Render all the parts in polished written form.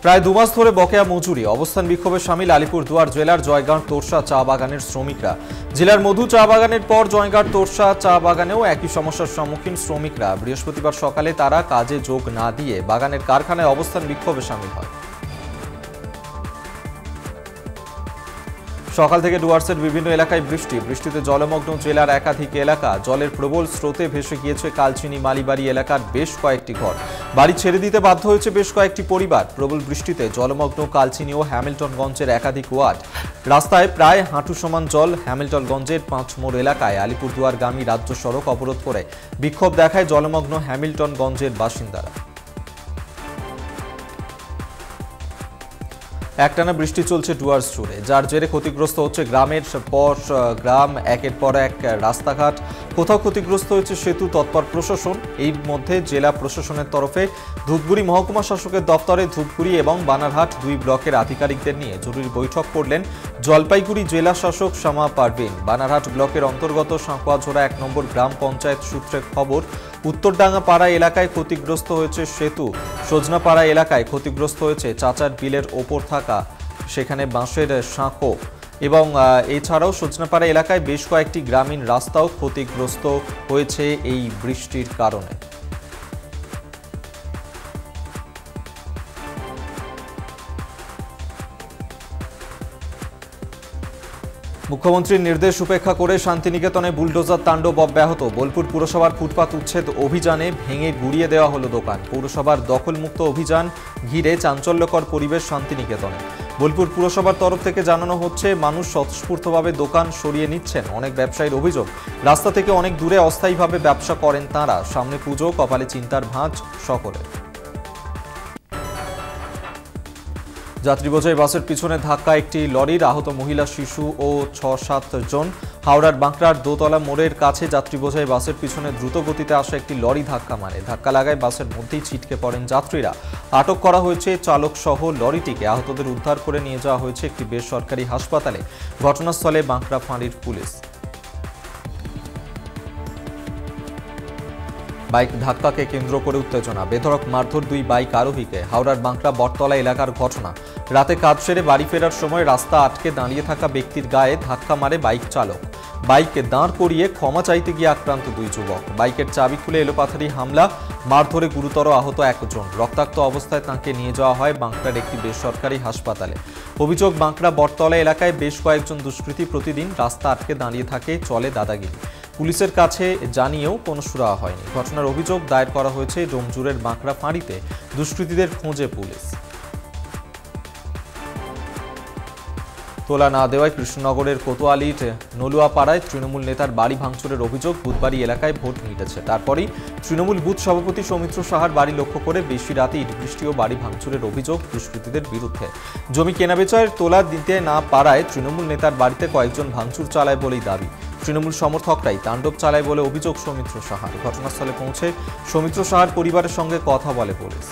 প্রায় 2 মাস ধরে বকেয়া মজুরি, অবস্থান বিক্ষোভে সামিল আলিপুরদুয়ার জেলার জয়গাঁর তোরসা চা বাগানের শ্রমিকরা। জেলার মধু চা বাগানের পর জয়গাঁর তোরসা চা বাগানেও একই সমস্যার সম্মুখীন শ্রমিকরা। বৃহস্পতিবার সকালে তারা কাজে যোগ না দিয়ে বাগানের কারখানায় অবস্থান বিক্ষোভে সামিল হয়। সকাল থেকে ডুয়ার্সের বিভিন্ন এলাকায় বৃষ্টিতে জলমগ্ন জেলার একাধিক এলাকা। জলের প্রবল স্রোতে ভেসে গিয়েছে কালচিনি মালিবাড়ি এলাকার বেশ কয়েকটি ঘর। বাড়ি ছেড়ে দিতে বাধ্য হয়েছে বেশ কয়েকটি পরিবার। প্রবল বৃষ্টিতে জলমগ্ন কালচিনি ও হ্যামিল্টনগঞ্জের একাধিক ওয়ার্ড। রাস্তায় প্রায় হাঁটু সমান জল। হ্যামিল্টনগঞ্জের 5 মোড় এলাকায় আলিপুরদুয়ারগামী রাজ্য সড়ক অবরোধ করে বিক্ষোভ দেখায় জলমগ্ন হ্যামিল্টনগঞ্জের বাসিন্দারা। একটানা বৃষ্টি চলছে ডুয়ার্স জুড়ে, যার জেরে ক্ষতিগ্রস্ত হচ্ছে গ্রামের পর গ্রাম, একের পর এক রাস্তাঘাট। কোথাও ক্ষতিগ্রস্ত হয়েছে সেতু, তৎপর প্রশাসন। এই মধ্যে জেলা প্রশাসনের তরফে ধূপগুড়ি মহকুমা শাসকের দপ্তরে ধূপগুড়ি এবং বানারহাট 2 ব্লকের আধিকারিকদের নিয়ে জরুরি বৈঠক করলেন জলপাইগুড়ি জেলা শাসক শামা পারভিন। বানারহাট ব্লকের অন্তর্গত সাঁকুয়াঝোড়া 1 নম্বর গ্রাম পঞ্চায়েত সূত্রে খবর, উত্তরডাঙ্গা পাড়া এলাকায় ক্ষতিগ্রস্ত হয়েছে সেতু। সজনাপাড়া এলাকায় ক্ষতিগ্রস্ত হয়েছে চাচার বিলের ওপর থাকা সেখানে বাঁশের সাঁকো, এবং এছাড়াও সজনাপাড়া এলাকায় বেশ কয়েকটি গ্রামীণ রাস্তাও ক্ষতিগ্রস্ত হয়েছে এই বৃষ্টির কারণে। মুখ্যমন্ত্রীর নির্দেশ উপেক্ষা করে শান্তিনিকেতনে বুলডোজার তাণ্ডব অব্যাহত। বোলপুর পুরসভার ফুটপাত উচ্ছেদ অভিযানে ভেঙে গুড়িয়ে দেওয়া হলো দোকান। পৌরসভার দখলমুক্ত অভিযান ঘিরে চাঞ্চল্যকর পরিবেশ শান্তিনিকেতনে। বোলপুর পুরসভার তরফ থেকে জানানো হচ্ছে, মানুষ স্বতঃস্ফূর্তভাবে দোকান সরিয়ে নিচ্ছেন। অনেক ব্যবসায়ীর অভিযোগ, রাস্তা থেকে অনেক দূরে অস্থায়ীভাবে ব্যবসা করেন তাঁরা। সামনে পুজো, কপালে চিন্তার ভাঁজ সকলের। যাত্রী বোঝাই বাসের পিছনে ধাক্কা একটি লরির, আহত মহিলা, শিশু ও 6-7 জন। হাওড়ার বাঁকড়ার দোতলা মোড়ের কাছে যাত্রী বোঝাই বাসের পিছনে দ্রুত গতিতে আসা একটি লরি ধাক্কা মারে। ধাক্কা লাগায় বাসের মধ্যেই ছিটকে পড়েন যাত্রীরা। আটক করা হয়েছে চালক সহ লরিটিকে। আহতদের উদ্ধার করে নিয়ে যাওয়া হয়েছে একটি বেসরকারি হাসপাতালে। ঘটনাস্থলে বাঁকড়া ফাঁড়ির পুলিশ। বাইক ধাক্কাকে কেন্দ্র করে উত্তেজনা, বেধড়ক মারধর 2 বাইক আরোহীকে। হাওড়ার বাঁকড়া বটতলা এলাকার ঘটনা। রাতে কাজ সেরে বাড়ি ফেরার সময় রাস্তা আটকে দাঁড়িয়ে থাকা ব্যক্তির গায়ে ধাক্কা মারে বাইক চালক। বাইকে দাঁড় করিয়ে ক্ষমা চাইতে গিয়ে আক্রান্ত 2 যুবক। বাইকের চাবি খুলে এলোপাথারি হামলা, মারধরে গুরুতর আহত 1 জন। রক্তাক্ত অবস্থায় তাঁকে নিয়ে যাওয়া হয় বাঁকড়ার একটি বেসরকারি হাসপাতালে। অভিযোগ, বাঁকড়া বটতলা এলাকায় বেশ কয়েকজন দুষ্কৃতী প্রতিদিন রাস্তা আটকে দাঁড়িয়ে থাকে, চলে দাদাগিরি। পুলিশের কাছে জানিয়েও কোনো সুরাহা হয়নি। ঘটনার অভিযোগ দায়ের করা হয়েছে ডোমজুরের বাঁকড়া ফাঁড়িতে। দুষ্কৃতীদের খোঁজে পুলিশ। তোলা না দেওয়ায় কৃষ্ণনগরের কোতোয়ালির নলুয়াপাড়ায় তৃণমূল নেতার বাড়ি ভাঙচুরের অভিযোগ। বুধবারই এলাকায় ভোট মিটেছে, তারপরই তৃণমূল বুথ সভাপতি সৌমিত্র সাহার বাড়ি লক্ষ্য করে বেশি রাতে ইটবৃষ্টি ও বাড়ি ভাঙচুরের অভিযোগ দুষ্কৃতীদের বিরুদ্ধে। জমি কেনাবেচার তোলা দিতে না পারায় তৃণমূল নেতার বাড়িতে কয়েকজন ভাঙচুর চালায় বলেই দাবি। তৃণমূল সমর্থকরাই তাণ্ডব চালায় বলে অভিযোগ সৌমিত্র সাহার। ঘটনাস্থলে পৌঁছে সৌমিত্র সাহার পরিবারের সঙ্গে কথা বলে পুলিশ।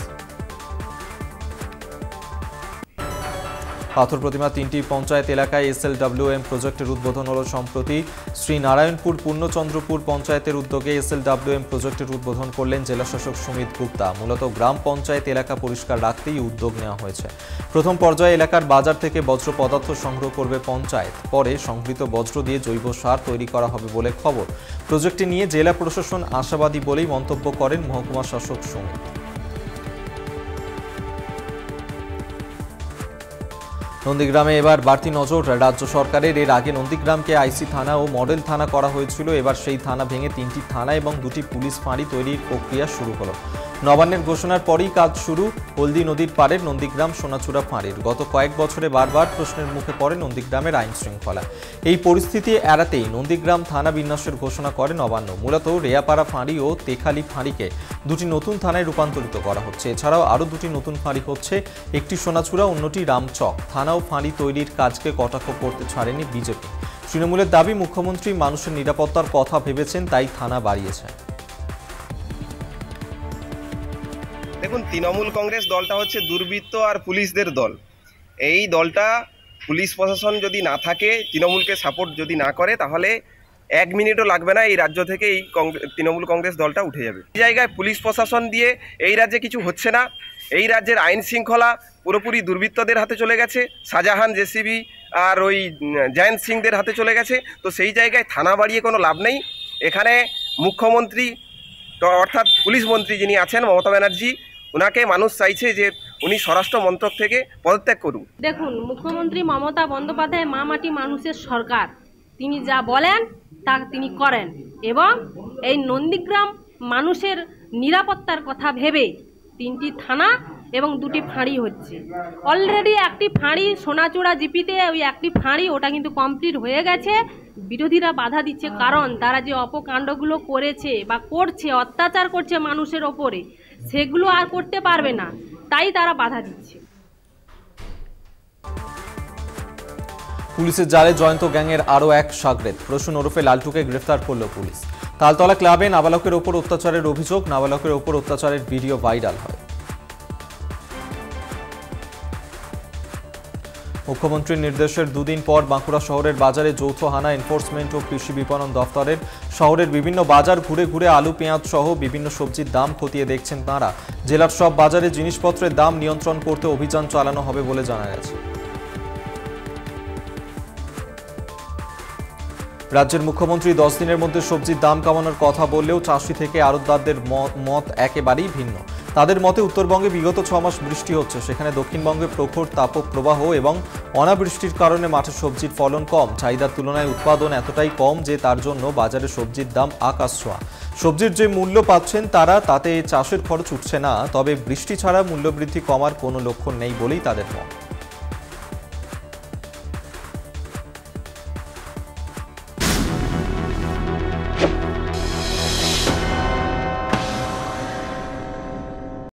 পাথর প্রতিমা 3টি পঞ্চায়েত এলাকায় SLWM প্রজেক্টের উদ্বোধন হল সম্প্রতি। শ্রীনারায়ণপুর পূর্ণচন্দ্রপুর পঞ্চায়েতের উদ্যোগে SLWM প্রজেক্টের উদ্বোধন করলেন জেলাশাসক সুমিত গুপ্তা। মূলত গ্রাম পঞ্চায়েত এলাকা পরিষ্কার রাখতেই উদ্যোগ নেওয়া হয়েছে। প্রথম পর্যায়ে এলাকার বাজার থেকে বজ্র পদার্থ সংগ্রহ করবে পঞ্চায়েত, পরে সংগৃহীত বজ্র দিয়ে জৈব সার তৈরি করা হবে বলে খবর। প্রজেক্টটি নিয়ে জেলা প্রশাসন আশাবাদী বলেই মন্তব্য করেন মহকুমা শাসক সুমিত। নন্দীগ্রামে এবার বাড়তি নজর রাজ্য সরকারের। এর আগে নন্দীগ্রামকে আইসি থানা ও মডেল থানা করা হয়েছিল। এবার সেই থানা ভেঙে 3টি থানা এবং 2টি পুলিশ ফাঁড়ি তৈরির প্রক্রিয়া শুরু হলো। নবান্নের ঘোষণার পরই কাজ শুরু হলদি নদীর পাড়ের নন্দীগ্রাম সোনাচূড়া ফাঁড়ির। গত কয়েক বছরে বারবার প্রশ্নের মুখে পড়ে নন্দীগ্রামের আইন শৃঙ্খলা। এই পরিস্থিতি এড়াতেই নন্দীগ্রাম থানা বিন্যাসের ঘোষণা করে নবান্ন। মূলত রেয়াপাড়া ফাঁড়ি ও তেখালি ফাঁড়িকে 2টি নতুন থানায় রূপান্তরিত করা হচ্ছে। এছাড়াও আরও 2টি নতুন ফাঁড়ি হচ্ছে, একটি সোনাচূড়া, অন্যটি রামচক। থানা ও ফাঁড়ি তৈরির কাজকে কটাক্ষ করতে ছাড়েনি বিজেপি। তৃণমূলের দাবি, মুখ্যমন্ত্রী মানুষের নিরাপত্তার কথা ভেবেছেন, তাই থানা বাড়িয়েছেন। দেখুন, তৃণমূল কংগ্রেস দলটা হচ্ছে দুর্বৃত্ত আর পুলিশদের দল। এই দলটা পুলিশ প্রশাসন যদি না থাকে, তৃণমূলকে সাপোর্ট যদি না করে, তাহলে 1 মিনিটও লাগবে না এই রাজ্য থেকে এই তৃণমূল কংগ্রেস দলটা উঠে যাবে। এই জায়গায় পুলিশ প্রশাসন দিয়ে এই রাজ্যে কিছু হচ্ছে না। এই রাজ্যের আইন শৃঙ্খলা পুরোপুরি দুর্বৃত্তদের হাতে চলে গেছে, শাহজাহান, জেসিবি আর ওই জয়ন্ত সিংদের হাতে চলে গেছে। তো সেই জায়গায় থানা বাড়িয়ে কোনো লাভ নেই। এখানে মুখ্যমন্ত্রী অর্থাৎ পুলিশ মন্ত্রী যিনি আছেন মমতা ব্যানার্জি, ওনাকে মানুষ চাইছে যে উনি স্বরাষ্ট্র মন্ত্রক থেকে পদত্যাগ করুন। দেখুন, মুখ্যমন্ত্রী মমতা বন্দ্যোপাধ্যায় মা মাটি মানুষের সরকার, তিনি যা বলেন তা তিনি করেন এবং এই নন্দীগ্রাম মানুষের নিরাপত্তার কথা ভেবে 3টি থানা এবং 2টি ফাঁড়ি হচ্ছে। অলরেডি একটি ফাঁড়ি সোনাচূড়া জিপিতে, ওই একটি ফাঁড়ি ওটা কিন্তু কমপ্লিট হয়ে গেছে। বিরোধীরা বাধা দিচ্ছে, কারণ তারা যে অপকাণ্ডগুলো করেছে বা করছে, অত্যাচার করছে মানুষের ওপরে, সেগুলো আর করতে পারবে না, তাই তারা বাধা দিচ্ছে। পুলিশের জালে জয়ন্ত গ্যাংয়ের আরও এক সাগরেদ, প্রসূন ওরফে লালটুকে গ্রেফতার করল পুলিশ। তালতলা ক্লাবে নাবালকের ওপর অত্যাচারের অভিযোগ, নাবালকের ওপর অত্যাচারের ভিডিও ভাইরাল হয়। মুখ্যমন্ত্রীর নির্দেশের দুদিন পর বাঁকুড়া শহরের বাজারে যৌথ হানা এনফোর্সমেন্ট ও কৃষি বিপণন দফতরের। শহরের বিভিন্ন বাজার ঘুরে ঘুরে আলু, পেঁয়াজ সহ বিভিন্ন সবজির দাম খতিয়ে দেখছেন তাঁরা। জেলার সব বাজারে জিনিসপত্রের দাম নিয়ন্ত্রণ করতে অভিযান চালানো হবে বলে জানা গেছে। রাজ্যের মুখ্যমন্ত্রী 10 দিনের মধ্যে সবজির দাম কমানোর কথা বললেও চাষি থেকে আড়তদারদের মত একেবারেই ভিন্ন। তাদের মতে উত্তরবঙ্গে বিগত 6 মাস বৃষ্টি হচ্ছে, সেখানে দক্ষিণবঙ্গে প্রখর তাপপ্রবাহ এবং অনাবৃষ্টির কারণে মাঠে সবজির ফলন কম, চাহিদার তুলনায় উৎপাদন এতটাই কম যে তার জন্য বাজারে সবজির দাম আকাশ ছোঁয়া। সবজির যে মূল্য পাচ্ছেন তারা, তাতে চাষের খরচ উঠছে না, তবে বৃষ্টি ছাড়া মূল্যবৃদ্ধি কমার কোনো লক্ষণ নেই বলেই তাদের মত।